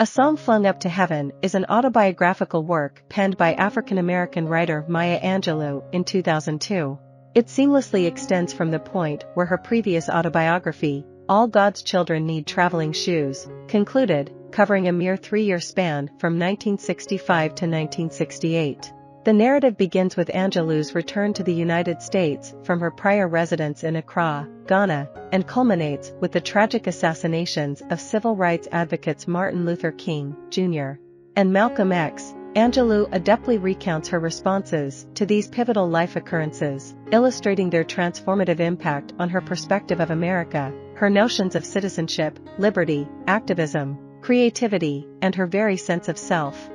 A Song Flung Up to Heaven is an autobiographical work penned by African-American writer Maya Angelou in 2002. It seamlessly extends from the point where her previous autobiography, All God's Children Need Traveling Shoes, concluded, covering a mere 3-year span from 1965 to 1968. The narrative begins with Angelou's return to the United States from her prior residence in Accra, Ghana, and culminates with the tragic assassinations of civil rights advocates Martin Luther King, Jr. and Malcolm X. Angelou adeptly recounts her responses to these pivotal life occurrences, illustrating their transformative impact on her perspective of America, her notions of citizenship, liberty, activism, creativity, and her very sense of self.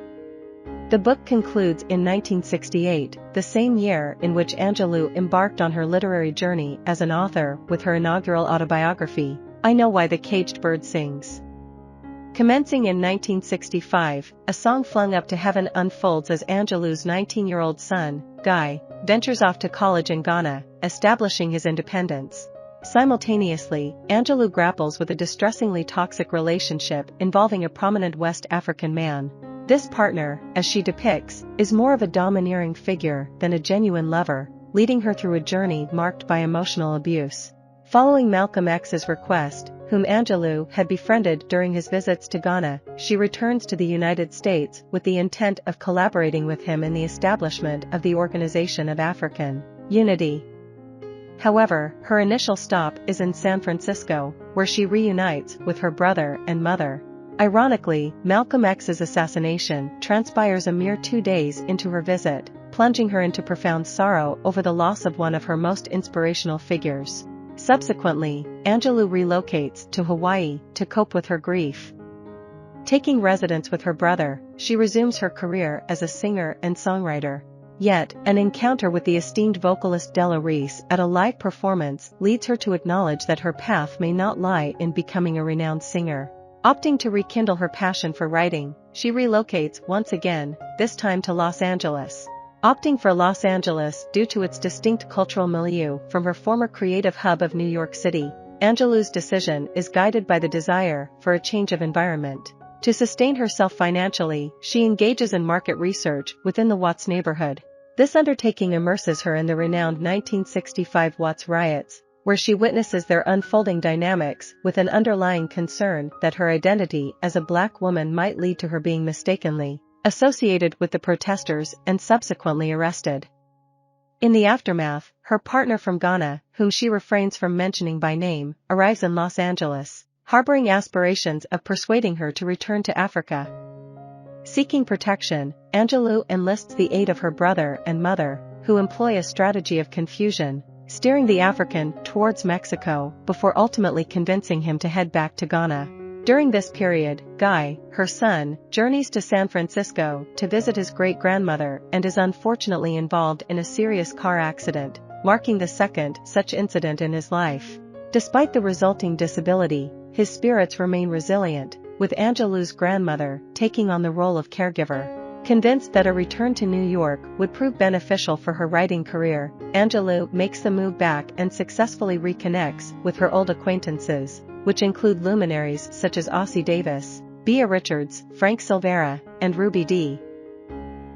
The book concludes in 1968, the same year in which Angelou embarked on her literary journey as an author with her inaugural autobiography, I Know Why the Caged Bird Sings. Commencing in 1965, A Song Flung Up to Heaven unfolds as Angelou's 19-year-old son, Guy, ventures off to college in Ghana, establishing his independence. Simultaneously, Angelou grapples with a distressingly toxic relationship involving a prominent West African man. This partner, as she depicts, is more of a domineering figure than a genuine lover, leading her through a journey marked by emotional abuse. Following Malcolm X's request, whom Angelou had befriended during his visits to Ghana, she returns to the United States with the intent of collaborating with him in the establishment of the Organization of African Unity. However, her initial stop is in San Francisco, where she reunites with her brother and mother. Ironically, Malcolm X's assassination transpires a mere 2 days into her visit, plunging her into profound sorrow over the loss of one of her most inspirational figures. Subsequently, Angelou relocates to Hawaii to cope with her grief. Taking residence with her brother, she resumes her career as a singer and songwriter. Yet, an encounter with the esteemed vocalist Della Reese at a live performance leads her to acknowledge that her path may not lie in becoming a renowned singer. Opting to rekindle her passion for writing, she relocates once again, this time to Los Angeles. Opting for Los Angeles due to its distinct cultural milieu from her former creative hub of New York City, Angelou's decision is guided by the desire for a change of environment. To sustain herself financially, she engages in market research within the Watts neighborhood. This undertaking immerses her in the renowned 1965 Watts riots, where she witnesses their unfolding dynamics with an underlying concern that her identity as a Black woman might lead to her being mistakenly associated with the protesters and subsequently arrested. In the aftermath, her partner from Ghana, whom she refrains from mentioning by name, arrives in Los Angeles, harboring aspirations of persuading her to return to Africa. Seeking protection, Angelou enlists the aid of her brother and mother, who employ a strategy of confusion, steering the African towards Mexico before ultimately convincing him to head back to Ghana. During this period, Guy, her son, journeys to San Francisco to visit his great-grandmother and is unfortunately involved in a serious car accident, marking the second such incident in his life. Despite the resulting disability, his spirits remain resilient, with Angelou's grandmother taking on the role of caregiver. Convinced that a return to New York would prove beneficial for her writing career, Angelou makes the move back and successfully reconnects with her old acquaintances, which include luminaries such as Ossie Davis, Bea Richards, Frank Silvera, and Ruby Dee.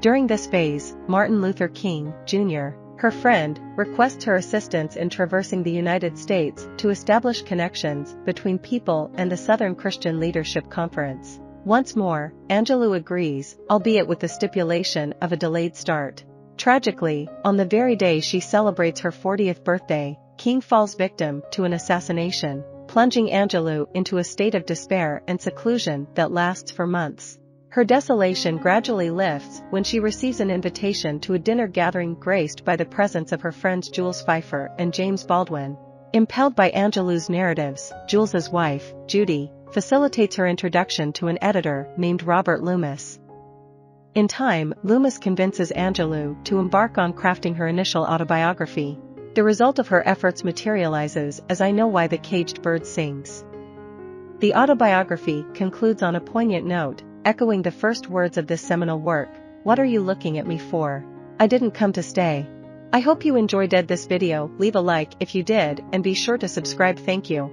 During this phase, Martin Luther King, Jr., her friend, requests her assistance in traversing the United States to establish connections between people and the Southern Christian Leadership Conference. Once more, Angelou agrees, albeit with the stipulation of a delayed start. Tragically, on the very day she celebrates her 40th birthday, King falls victim to an assassination, plunging Angelou into a state of despair and seclusion that lasts for months. Her desolation gradually lifts when she receives an invitation to a dinner gathering graced by the presence of her friends Jules Feiffer and James Baldwin. Impelled by Angelou's narratives, Jules's wife, Judy, facilitates her introduction to an editor named Robert Loomis. In time, Loomis convinces Angelou to embark on crafting her initial autobiography. The result of her efforts materializes as I Know Why the Caged Bird Sings. The autobiography concludes on a poignant note, echoing the first words of this seminal work, "What are you looking at me for? I didn't come to stay." I hope you enjoyed this video. Leave a like if you did and be sure to subscribe. Thank you.